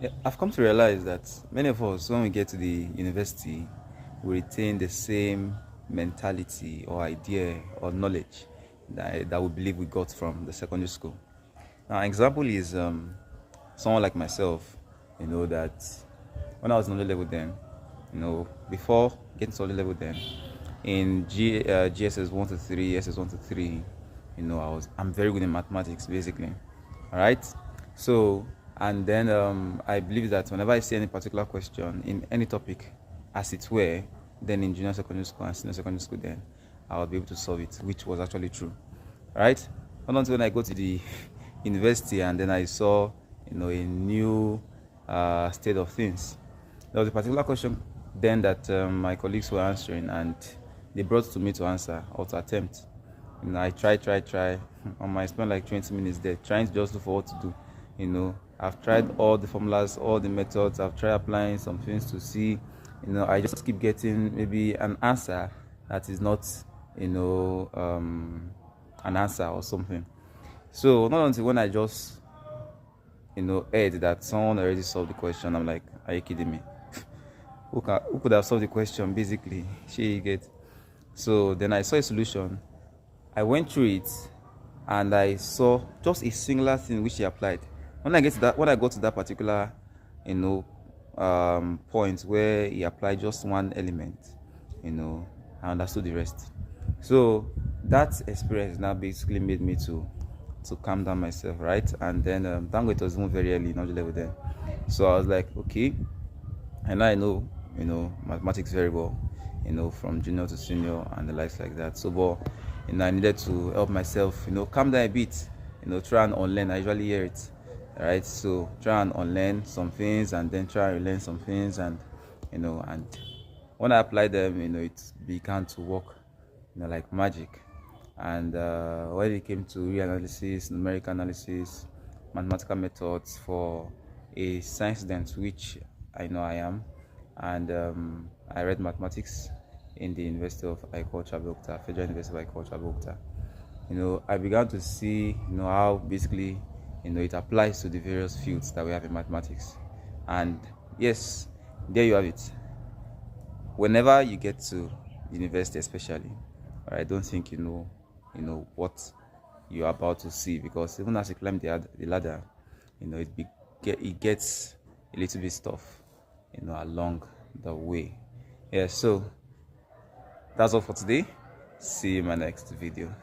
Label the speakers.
Speaker 1: Yeah, I've come to realize that many of us, when we get to the university, we retain the same mentality or idea or knowledge that we believe we got from the secondary school. Now, example is someone like myself, that when I was in the level then, before getting to the level then, in GSS 1 to 3, SS 1 to 3, I'm very good in mathematics basically. All right. So, and then I believe that whenever I see any particular question in any topic, as it were, then in junior secondary school and senior secondary school, then I'll be able to solve it, which was actually true. All right. Not until when I go to the university and then I saw, a new state of things. There was a particular question then that my colleagues were answering, and they brought to me to answer or to attempt. I try. I spent like 20 minutes there trying to just look for what to do. I've tried all the formulas, all the methods. I've tried applying some things to see. I just keep getting maybe an answer that is not, an answer or something. So not until when I just, heard that someone already solved the question, I'm like, are you kidding me? Who could have solved the question basically? She get. So then I saw a solution. I went through it and I saw just a singular thing which he applied. When I got to that particular, point where he applied just one element, I understood the rest. So that experience now basically made me to calm down myself, right? And then thank God it was even very early in level then. So I was like, okay, and I know, mathematics very well, from junior to senior and the likes like that. So, but I needed to help myself, calm down a bit, try and unlearn. I usually hear it, right? So try and unlearn some things and then try and learn some things, and and when I applied them, it began to work, like magic. And when it came to reanalysis, numerical analysis, mathematical methods for a science student, which I know I am, and I read mathematics in the University of Agriculture, Abeokuta, Federal University of Agriculture, Abeokuta. I began to see, how basically, it applies to the various fields that we have in mathematics. And yes, there you have it. Whenever you get to university, especially, I don't think what you're about to see, because even as you climb the ladder, it gets a little bit tough, along the way. Yeah, so that's all for today. See you in my next video.